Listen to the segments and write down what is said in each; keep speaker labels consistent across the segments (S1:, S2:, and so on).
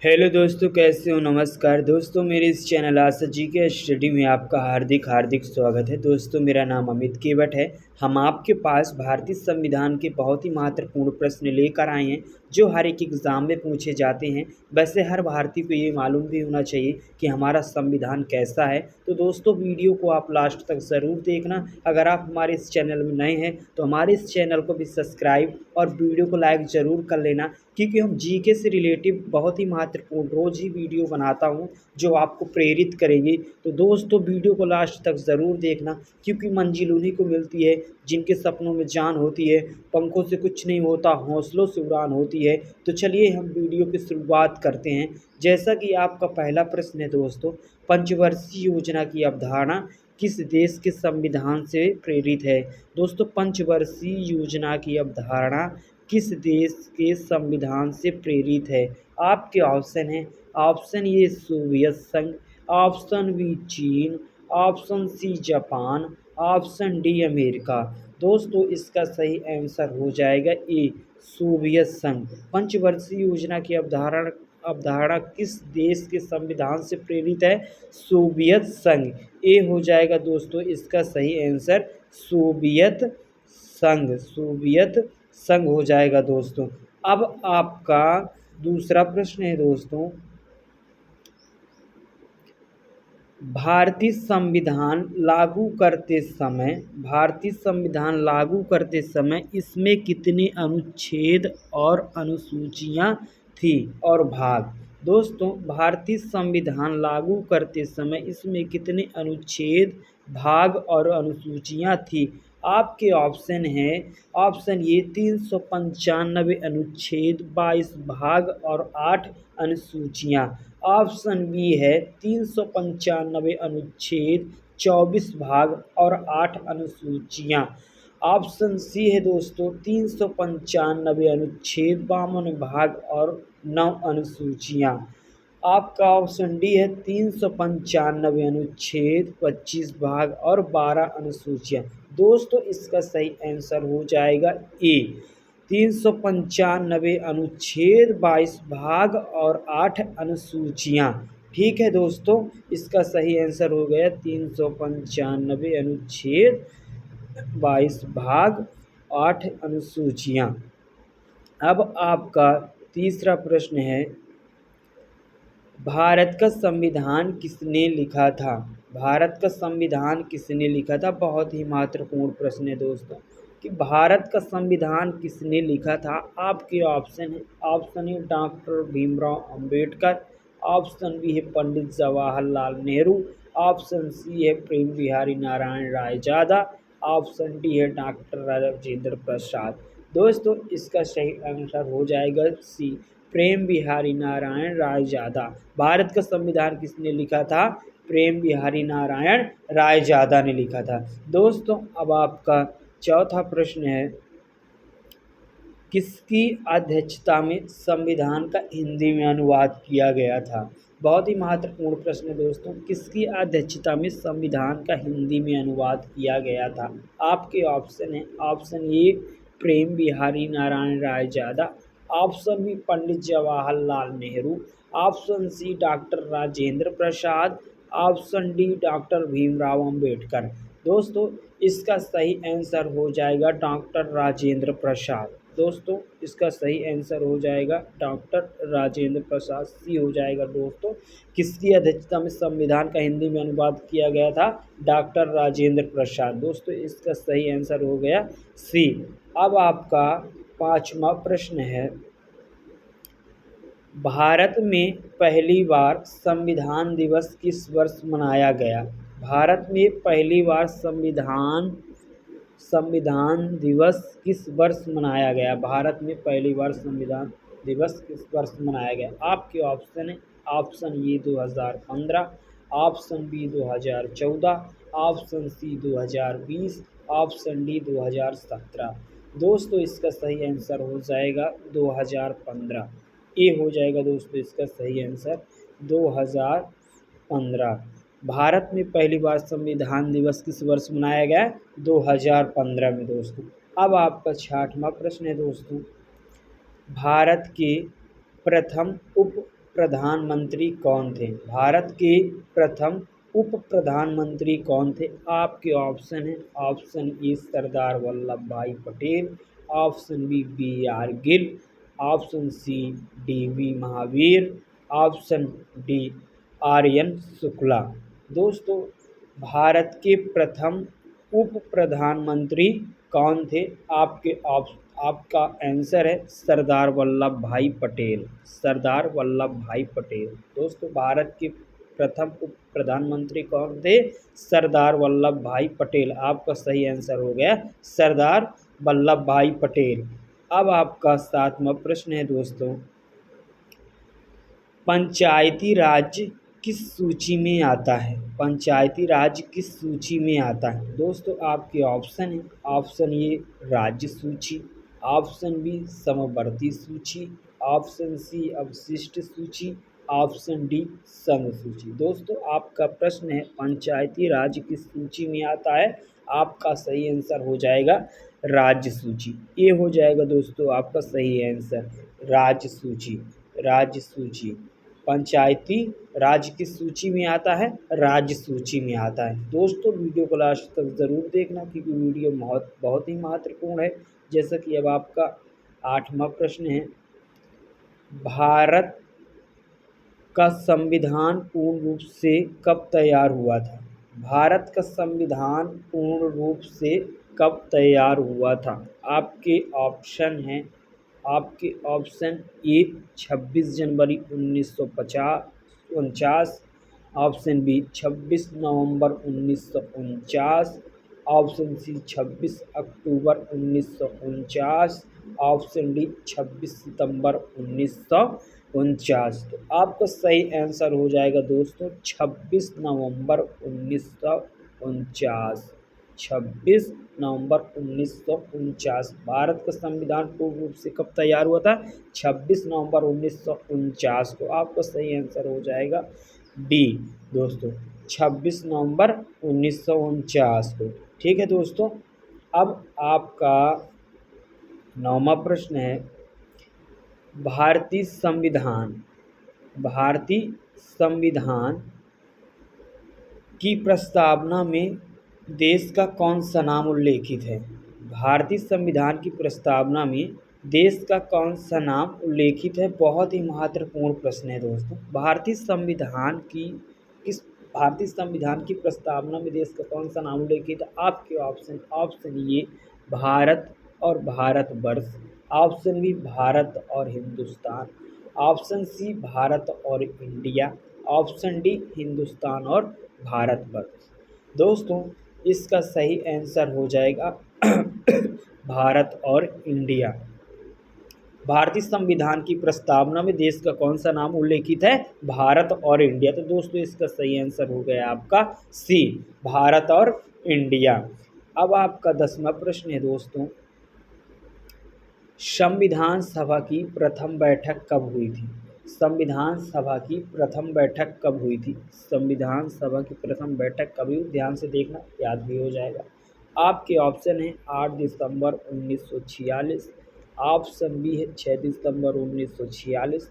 S1: Hello दोस्तों, कैसे हो? नमस्कार दोस्तों, मेरे इस चैनल आशा जी के स्टडी में आपका हार्दिक हार्दिक स्वागत है। दोस्तों, मेरा नाम अमित केवट है। हम आपके पास भारतीय संविधान के बहुत ही महत्वपूर्ण प्रश्न लेकर आए हैं जो हर एक एग्ज़ाम में पूछे जाते हैं। वैसे हर भारतीय को ये मालूम भी होना चाहिए कि हमारा संविधान कैसा है। तो दोस्तों, वीडियो को आप लास्ट तक ज़रूर देखना। अगर आप हमारे इस चैनल में नए हैं तो हमारे इस चैनल को भी सब्सक्राइब और वीडियो को लाइक ज़रूर कर लेना, क्योंकि हम जीके से रिलेटिव बहुत ही महत्वपूर्ण रोज़ ही वीडियो बनाता हूं जो आपको प्रेरित करेंगे। तो दोस्तों, वीडियो को लास्ट तक ज़रूर देखना, क्योंकि मंजिल उन्हीं को मिलती है जिनके सपनों में जान होती है। पंखों से कुछ नहीं होता, हौसलों से उड़ान होती है। तो चलिए हम वीडियो की शुरुआत करते हैं। जैसा कि आपका पहला प्रश्न है दोस्तों, पंचवर्षीय योजना की अवधारणा किस देश के संविधान से प्रेरित है? दोस्तों, पंचवर्षीय योजना की अवधारणा किस देश के संविधान से प्रेरित है? आपके ऑप्शन हैं। ऑप्शन ए सोवियत संघ, ऑप्शन बी चीन, option C Japan, option D America. दोस्तों, इसका सही आंसर हो जाएगा ए सोवियत संघ। पंचवर्षीय योजना की अवधारणा किस देश के संविधान से प्रेरित है? सोवियत संघ। ए हो जाएगा दोस्तों इसका सही आंसर सोवियत संघ। सोवियत संघ हो जाएगा दोस्तों। अब आपका दूसरा प्रश्न है दोस्तों, भारतीय संविधान लागू करते समय इसमें कितने अनुच्छेद और अनुसूचियां थी और भाग? दोस्तों, भारतीय संविधान लागू करते समय इसमें कितने अनुच्छेद, भाग और अनुसूचियां थी? आपके ऑप्शन हैं। ऑप्शन ए 395 अनुच्छेद, 22 भाग और 8 अनुसूचियां। ऑप्शन बी है 395 अनुच्छेद, 24 भाग और 8 अनुसूचियां। ऑप्शन सी है दोस्तों 395 अनुच्छेद, 52 भाग और 9 अनुसूचियां। आपका ऑप्शन डी है 395 अनुच्छेद, 25 भाग और 12 अनुसूचियां। दोस्तों, इसका सही आंसर हो जाएगा ए 395 अनुच्छेद, 22 भाग और 8 अनुसूचियां। ठीक है दोस्तों, इसका सही आंसर हो गया 395 अनुच्छेद, 22 भाग, 8 अनुसूचियां। अब आपका तीसरा प्रश्न है, भारत का संविधान किसने लिखा था? भारत का संविधान किसने लिखा था? बहुत ही महत्वपूर्ण प्रश्न है दोस्तों कि भारत का संविधान किसने लिखा था। आपके ऑप्शन है। Option A doctor Bhimrao Ambedkar, option B है पंडित जवाहरलाल नेहरू, ऑप्शन सी है प्रेम बिहारी नारायण रायजादा, ऑप्शन डी है डॉक्टर राजेंद्र प्रसाद। दोस्तों, इसका सही आंसर हो जाएगा सी प्रेम बिहारी नारायण रायजादा। भारत का संविधान किसने लिखा था? प्रेम बिहारी नारायण रायजादा ने लिखा था। दोस्तों, अब आपका चौथा प्रश्न है, किसकी अध्यक्षता में संविधान का हिंदी में अनुवाद किया गया था? बहुत ही महत्वपूर्ण प्रश्न है दोस्तों, किसकी अध्यक्षता में संविधान का हिंदी में अनुवाद किया गया था? आपके ऑप्शन है। Option A Prem Bihari Narayan Raizada, option B Pandit Jawaharlal Nehru, option C doctor Rajendra Prasad, option D doctor Bhimrao Ambedkar. दोस्तों, इसका सही आंसर हो जाएगा डॉक्टर राजेंद्र प्रसाद। दोस्तों, इसका सही आंसर हो जाएगा डॉक्टर राजेंद्र प्रसाद। सी हो जाएगा दोस्तों, किसकी अध्यक्षता में संविधान का हिंदी में अनुवाद किया गया था? डॉक्टर राजेंद्र प्रसाद। दोस्तों, इसका सही आंसर हो गया सी। अब आपका पांचवा प्रश्न है, भारत में पहली बार संविधान दिवस किस वर्ष मनाया गया? भारत में पहली बार संविधान दिवस किस वर्ष मनाया गया? भारत में पहली बार संविधान दिवस किस वर्ष मनाया गया? आपके ऑप्शन है। Option A 2015, option B 2014, option C 2020, option D 2017। दोस्तों, इसका सही आंसर हो जाएगा 2015। ए हो जाएगा दोस्तों इसका सही आंसर 2015। भारत में पहली बार संविधान दिवस किस वर्ष मनाया गया? 2015 में दोस्तों। अब आपका छठवां प्रश्न है दोस्तों, भारत के प्रथम उप प्रधानमंत्री कौन थे? भारत के प्रथम उप प्रधानमंत्री कौन थे? आपके ऑप्शन है, ऑप्शन ए सरदार वल्लभ भाई Patel, option B R Gill, option C D Mahavir, option D Aryan Shukla. दोस्तों, भारत के प्रथम उप प्रधानमंत्री कौन थे? आपका आंसर है सरदार वल्लभ भाई पटेल, सरदार वल्लभ भाई पटेल। दोस्तों, भारत के प्रथम उप प्रधानमंत्री कौन थे? सरदार वल्लभ भाई पटेल। आपका सही आंसर हो गया सरदार वल्लभ भाई पटेल। अब आपका 7वां प्रश्न है दोस्तों, पंचायती राज किस सूची में आता है? पंचायती राज किस सूची में आता है? दोस्तों, आपके ऑप्शन है, ऑप्शन ए राज्य सूची, ऑप्शन बी समवर्ती सूची, ऑप्शन सी अवशिष्ट सूची, ऑप्शन डी संघ सूची। दोस्तों, आपका प्रश्न है पंचायती राज किस सूची में आता है? आपका सही आंसर हो जाएगा राज्य सूची। ये हो जाएगा दोस्तों आपका सही आंसर, राज्य सूची। राज्य सूची पंचायती राज की सूची में आता है, राज्य सूची में आता है। दोस्तों, वीडियो को लास्ट तक ज़रूर देखना क्योंकि वीडियो बहुत ही महत्वपूर्ण है। जैसा कि अब आपका 8वां प्रश्न है, भारत का संविधान पूर्ण रूप से कब तैयार हुआ था? भारत का संविधान पूर्ण रूप से कब तैयार हुआ था? आपके ऑप्शन हैं, आपके ऑप्शन ए 26 जनवरी 1949, ऑप्शन बी 26 नवंबर 1949, ऑप्शन सी 26 अक्टूबर 1949, ऑप्शन डी 26 सितंबर 1949। तो आपका सही आंसर हो जाएगा दोस्तों 26 नवंबर 1949। 26 नवंबर 1949 भारत का संविधान पूर्ण रूप से कब तैयार हुआ था? 26 नवंबर 1949 को। आपका सही आंसर हो जाएगा डी दोस्तों, 26 नवंबर 1949 को। ठीक है दोस्तों, अब आपका 9वां प्रश्न है, भारतीय संविधान की प्रस्तावना में देश का कौन सा नाम उल्लेखित है? भारतीय संविधान की प्रस्तावना में देश का कौन सा नाम उल्लेखित है? बहुत ही महत्वपूर्ण प्रश्न है दोस्तों। भारतीय संविधान की प्रस्तावना में देश का कौन सा नाम उल्लेखित है? आपके ऑप्शन ए भारत और भारतवर्ष, ऑप्शन बी भारत और हिंदुस्तान, ऑप्शन सी भारत और इंडिया, ऑप्शन डी हिंदुस्तान और भारतवर्ष। दोस्तों, इसका सही आंसर हो जाएगा भारत और इंडिया। भारतीय संविधान की प्रस्तावना में देश का कौन सा नाम उल्लेखित है? भारत और इंडिया। तो दोस्तों, इसका सही आंसर हो गया आपका सी, भारत और इंडिया। अब आपका 10वां प्रश्न है दोस्तों, संविधान सभा की प्रथम बैठक कब हुई थी? संविधान सभा की प्रथम बैठक कब हुई थी? संविधान सभा की प्रथम बैठक कब हुई? ध्यान से देखना, याद भी हो जाएगा। आपके ऑप्शन है 8 दिसंबर 1946, ऑप्शन बी है 6 दिसंबर 1946,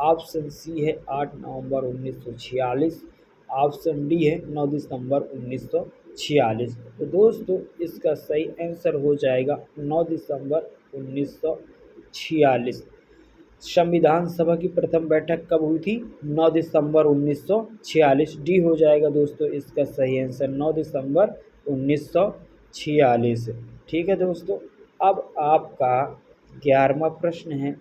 S1: ऑप्शन सी है 8 नवंबर 1946, ऑप्शन डी है 9 दिसंबर 1946। तो दोस्तों, इसका सही आंसर हो जाएगा 9 दिसंबर 1946। संविधान सभा की प्रथम बैठक कब हुई थी? 9 दिसंबर 1946। डी हो जाएगा दोस्तों इसका सही आंसर, 9 दिसंबर 1946। ठीक है दोस्तों, अब आपका 11वां प्रश्न है,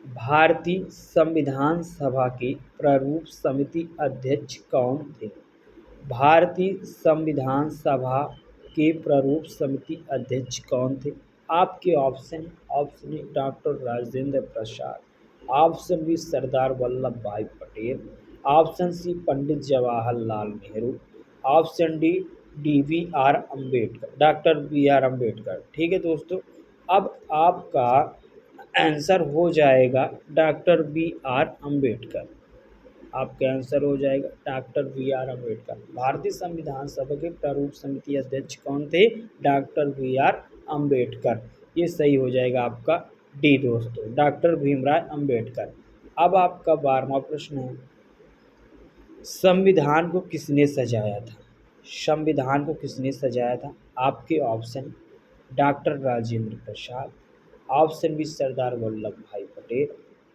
S1: भारतीय संविधान सभा के प्रारूप समिति अध्यक्ष कौन थे? भारतीय संविधान सभा के प्रारूप समिति अध्यक्ष कौन थे? आपके option A doctor Rajendra Prasad, option B Sardar Vallabh भाई Patel, option C Pandit Jawaharlal Nehru, option D doctor B R Ambedkar. ठीक है दोस्तों, अब आपका आंसर हो जाएगा डॉक्टर बी आर अम्बेडकर। आपका आंसर हो जाएगा डॉक्टर बी आर अम्बेडकर। भारतीय संविधान सभा के प्रारूप समिति अध्यक्ष कौन थे? Doctor B R Ambedkar. ये सही हो जाएगा आपका डी दोस्तों, डॉक्टर भीमराव अम्बेडकर। अब आपका 12वां प्रश्न है, संविधान को किसने सजाया था? संविधान को किसने सजाया था? आपके option, doctor Rajendra Prasad, option B Sardar Vallabh भाई पटेल,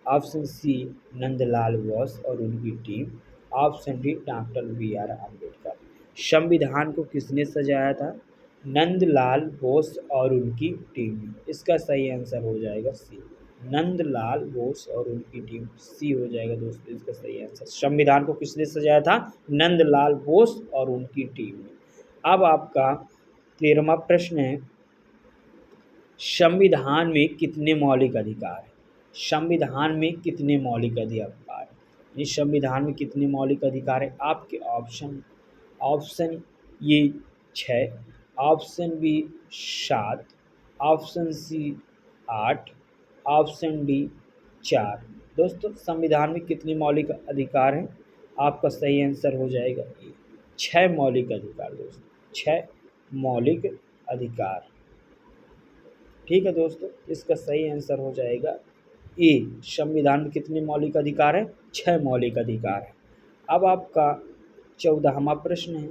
S1: ऑप्शन सी नंदलाल बोस और उनकी team, option D doctor B R Ambedkar. संविधान को किसने सजाया था? नंदलाल बोस और उनकी टीम। इसका सही आंसर हो जाएगा सी, नंदलाल बोस और उनकी टीम। सी हो जाएगा दोस्तों इसका सही आंसर। संविधान को किसने सजाया था? नंदलाल बोस और उनकी टीम ने। अब आपका 13वां प्रश्न है, संविधान में कितने मौलिक अधिकार हैं? संविधान में कितने मौलिक अधिकार हैं? इस संविधान में कितने मौलिक अधिकार हैं? आपके ऑप्शन, ऑप्शन ये 6, option B 7, option C 8, option D 4। दोस्तों संविधान में कितने मौलिक अधिकार हैं? आपका सही आंसर हो जाएगा ए, 6 मौलिक अधिकार दोस्तों, 6 मौलिक अधिकार। ठीक है दोस्तों, इसका सही आंसर हो जाएगा ए, संविधान में कितने मौलिक अधिकार हैं? 6 मौलिक अधिकार हैं। अब आपका 14वां प्रश्न है,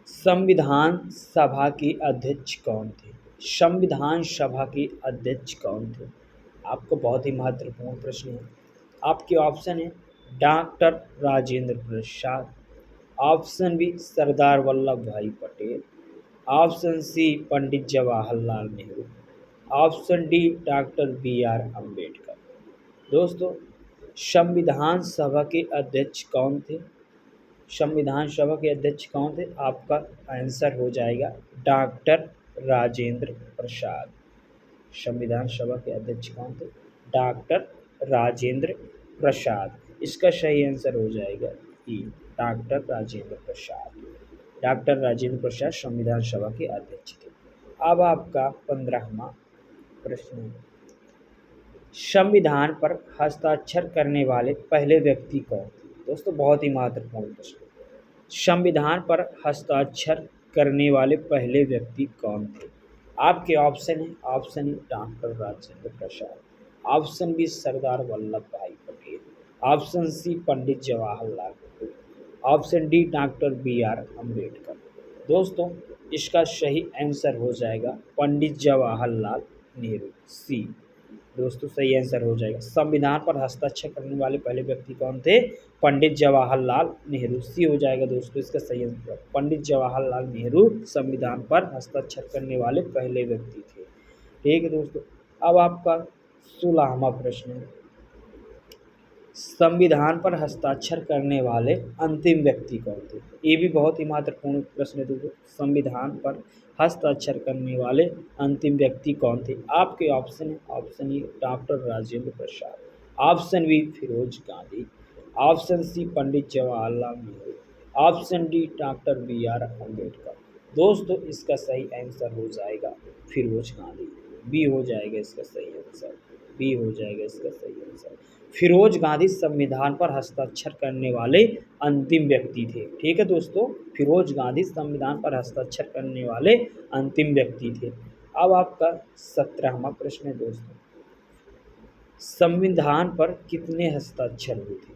S1: संविधान सभा के अध्यक्ष कौन थे? संविधान सभा के अध्यक्ष कौन थे? आपको बहुत ही महत्वपूर्ण प्रश्न है। आपके ऑप्शन है doctor Rajendra Prasad, option B Sardar Vallabh भाई Patel, option C Pandit Jawaharlal Nehru, option D doctor B R Ambedkar. दोस्तों संविधान सभा के अध्यक्ष कौन थे? संविधान सभा के अध्यक्ष कौन थे? आपका आंसर हो जाएगा डॉक्टर राजेंद्र प्रसाद। संविधान सभा के अध्यक्ष कौन थे? डॉक्टर राजेंद्र प्रसाद। इसका सही आंसर हो जाएगा ई, डॉक्टर राजेंद्र प्रसाद। डॉक्टर राजेंद्र प्रसाद संविधान सभा के अध्यक्ष थे। अब आपका 15वां प्रश्न है, संविधान पर हस्ताक्षर करने वाले पहले व्यक्ति कौन थे? दोस्तों बहुत ही महत्वपूर्ण प्रश्न। संविधान पर हस्ताक्षर करने वाले पहले व्यक्ति कौन थे? आपके ऑप्शन है, option A doctor Rajendra Prasad, option B Sardar Vallabh भाई Patel, option C Pandit Jawaharlal Nehru, option D doctor B R Ambedkar. दोस्तों इसका सही आंसर हो जाएगा पंडित जवाहरलाल नेहरू, सी। दोस्तों सही आंसर हो जाएगा। संविधान पर हस्ताक्षर करने वाले पहले व्यक्ति कौन थे? पंडित जवाहरलाल नेहरू, सी हो जाएगा दोस्तों इसका सही आंसर। पंडित जवाहरलाल नेहरू संविधान पर हस्ताक्षर करने वाले पहले व्यक्ति थे। ठीक है दोस्तों, अब आपका 16वां प्रश्न है, संविधान पर हस्ताक्षर करने वाले अंतिम व्यक्ति कौन थे? ये भी बहुत ही महत्वपूर्ण प्रश्न है दोस्तों। संविधान पर हस्ताक्षर करने वाले अंतिम व्यक्ति कौन थे? आपके ऑप्शन है, option A doctor Rajendra Prasad, option B Firoz Gandhi, option C Pandit Jawaharlal Nehru, option D doctor B R Ambedkar. दोस्तों इसका सही आंसर हो जाएगा फिरोज गांधी, बी हो जाएगा इसका सही आंसर, बी हो जाएगा इसका सही आंसर। फिरोज गांधी संविधान पर हस्ताक्षर करने वाले अंतिम व्यक्ति थे। ठीक है दोस्तों, फिरोज गांधी संविधान पर हस्ताक्षर करने वाले अंतिम व्यक्ति थे। अब आपका 17वां प्रश्न है दोस्तों, संविधान पर कितने हस्ताक्षर हुए थे?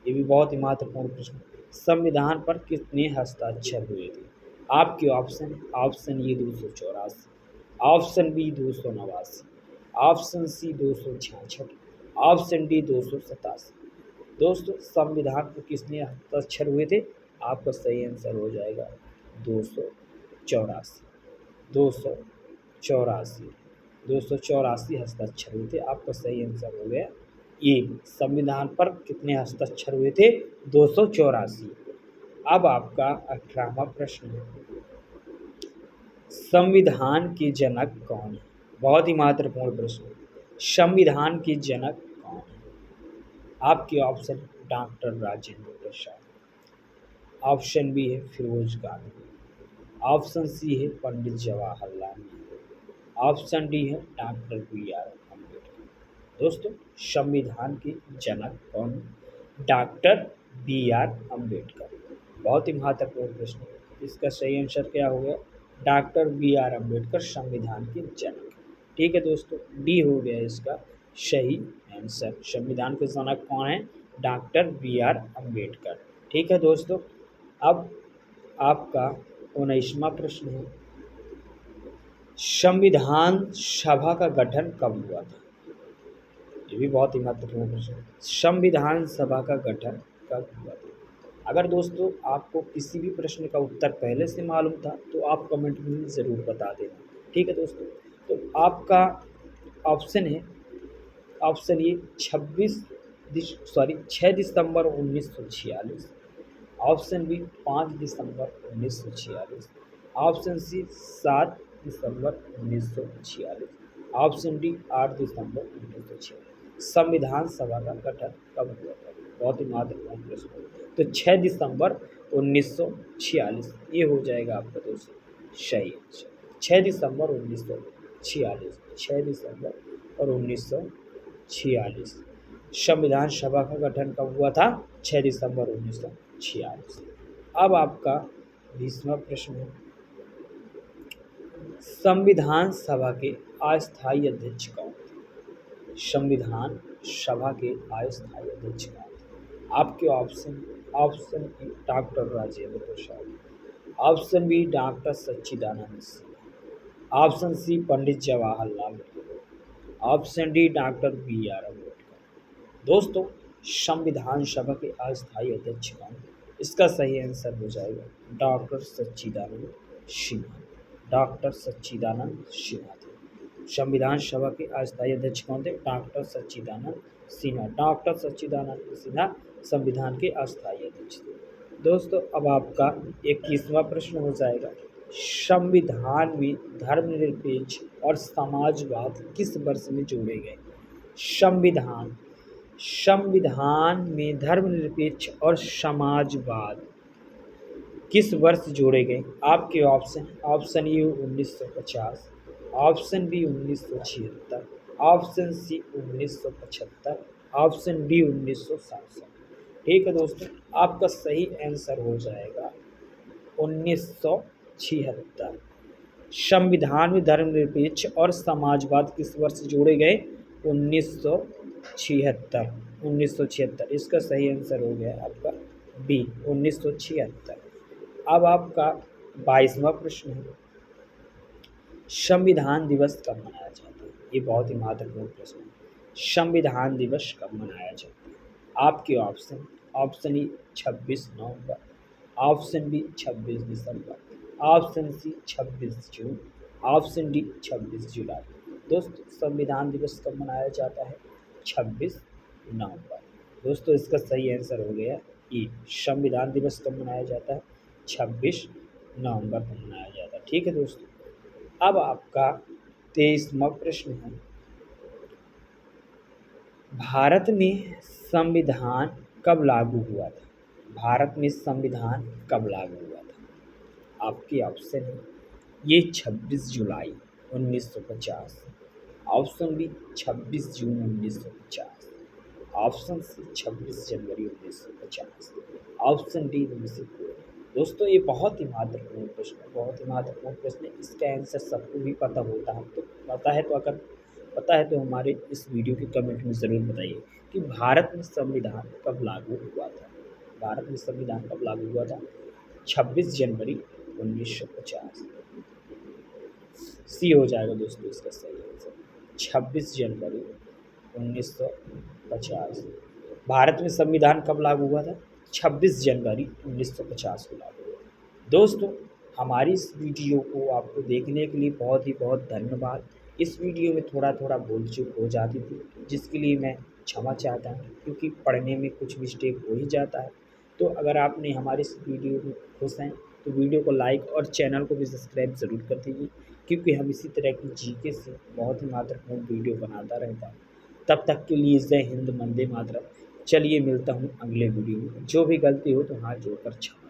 S1: ये भी बहुत ही महत्वपूर्ण प्रश्न। संविधान पर कितने हस्ताक्षर हुए थे? आपके option, option A 284, option B 289, option C 266, option D 287। दोस्तों संविधान पर कितने हस्ताक्षर हुए थे? आपका सही आंसर हो जाएगा 284, 284, 284 हस्ताक्षर हुए थे। आपका सही आंसर हो गया ये। संविधान पर कितने हस्ताक्षर हुए थे? 284। अब आपका 18वां प्रश्न है, संविधान के जनक कौन है? बहुत ही महत्वपूर्ण प्रश्न। संविधान के जनक कौन है? आपके option doctor Rajendra Prasad, option B है फिरोज गांधी, ऑप्शन सी है पंडित जवाहरलाल नेहरू, ऑप्शन डी है डॉक्टर बी आर अम्बेडकर। दोस्तों संविधान के जनक कौन है? Doctor B R Ambedkar. बहुत ही महत्वपूर्ण प्रश्न है। इसका सही आंसर क्या हो गया? डॉक्टर बी आर अम्बेडकर संविधान के जनक। ठीक है दोस्तों, डी हो गया इसका सही आंसर। संविधान के जनक कौन है? Doctor B R. अम्बेडकर। ठीक है दोस्तों, अब आपका 19वां प्रश्न है, संविधान सभा का गठन कब हुआ था? ये भी बहुत ही महत्वपूर्ण प्रश्न है। संविधान सभा का गठन कब हुआ था? अगर दोस्तों आपको किसी भी प्रश्न का उत्तर पहले से मालूम था तो आप कमेंट में ज़रूर बता देना। ठीक है दोस्तों, तो आपका ऑप्शन है, ऑप्शन ए 6 दिसंबर 1946, ऑप्शन बी 5 दिसंबर 1946, ऑप्शन सी 7 दिसंबर 1946, ऑप्शन डी 8 दिसंबर 1946। संविधान सभा का गठन कब हुआ था? बहुत ही महत्वपूर्ण प्रश्न है। तो 6 दिसंबर 1946 ये हो जाएगा आपका दोस्तों सही आंसर। 6 दिसंबर 1946, 6 दिसंबर और 1946 संविधान सभा का गठन कब हुआ था? 6 दिसंबर 1946। अब आपका 20वां प्रश्न है, संविधान सभा के अस्थायी अध्यक्ष कौन थे? संविधान सभा के अस्थायी अध्यक्ष कौन थे? आपके option, option A doctor Rajendra Prasad, option B doctor Sachchidanand Sinha, option C Pandit Jawaharlal Nehru, option D doctor B R. Ambedkar. दोस्तों संविधान सभा के अस्थायी अध्यक्ष कौन? इसका सही आंसर हो जाएगा डॉक्टर सच्चिदानंद सिन्हा। डॉक्टर सच्चिदानंद सिन्हा थे संविधान सभा के अस्थायी अध्यक्ष कौन थे? डॉक्टर सच्चिदानंद सिन्हा। डॉक्टर सच्चिदानंद सिन्हा संविधान के अस्थायी अध्यक्ष थे। दोस्तों अब आपका 21वां प्रश्न हो जाएगा, संविधान में धर्मनिरपेक्ष और समाजवाद किस वर्ष में जोड़े गए? संविधान, संविधान में धर्मनिरपेक्ष और समाजवाद किस वर्ष जोड़े गए? आपके option, option A 1950, option B 1976, option C 1975, option D 1967। ठीक है दोस्तों, आपका सही आंसर हो जाएगा 1976। संविधान में धर्मनिरपेक्ष और समाजवाद किस वर्ष जोड़े गए? 1976, 1976। इसका सही आंसर हो गया आपका बी 1976। अब आपका 22वां प्रश्न है, संविधान दिवस कब मनाया जाता है? ये बहुत ही महत्वपूर्ण प्रश्न है। संविधान दिवस कब मनाया जाता है? आपके ऑप्शन, ऑप्शन ए 26 नवंबर, ऑप्शन बी 26 दिसंबर, ऑप्शन सी 26 जून, ऑप्शन डी 26 जुलाई। दोस्तों संविधान दिवस कब मनाया जाता है? 26 नवंबर। दोस्तों इसका सही आंसर हो गया ई, संविधान दिवस कब मनाया जाता है? 26 नवंबर को मनाया जाता है। ठीक है दोस्तों, अब आपका 23वां प्रश्न है, भारत में संविधान कब लागू हुआ था? भारत में संविधान कब लागू हुआ था? आपके ऑप्शन है ये 26 जुलाई 1950, ऑप्शन बी 26 जून 1950, ऑप्शन सी 26 जनवरी 1950, ऑप्शन डी 19। दोस्तों ये बहुत ही महत्वपूर्ण प्रश्न है, बहुत ही महत्वपूर्ण प्रश्न है। इसका आंसर सबको भी पता होता है, तो पता है तो अगर पता है तो हमारे इस वीडियो के कमेंट में ज़रूर बताइए कि भारत में संविधान कब लागू हुआ था? भारत में संविधान कब लागू हुआ था? 26 जनवरी 1950। सी हो जाएगा दोस्तों इसका सही आंसर, 26 जनवरी 1950। भारत में संविधान कब लागू हुआ था? 26 जनवरी 1950 को लागू हुआ। दोस्तों हमारी इस वीडियो को आपको देखने के लिए बहुत ही बहुत धन्यवाद। इस वीडियो में थोड़ा थोड़ा भूल चूक हो जाती थी, जिसके लिए मैं क्षमा चाहता हूँ, क्योंकि पढ़ने में कुछ मिस्टेक हो ही जाता है। तो अगर आपने हमारी इस वीडियो में खुश हैं तो वीडियो को लाइक और चैनल को भी सब्सक्राइब ज़रूर कर दीजिए, क्योंकि हम इसी तरह की जीके से बहुत ही महत्वपूर्ण वीडियो बनाता रहता हूँ। तब तक के लिए जय हिंद, वंदे मातरम। चलिए मिलता हूँ अगले वीडियो में। जो भी गलती हो तो हाथ जोड़कर क्षमा।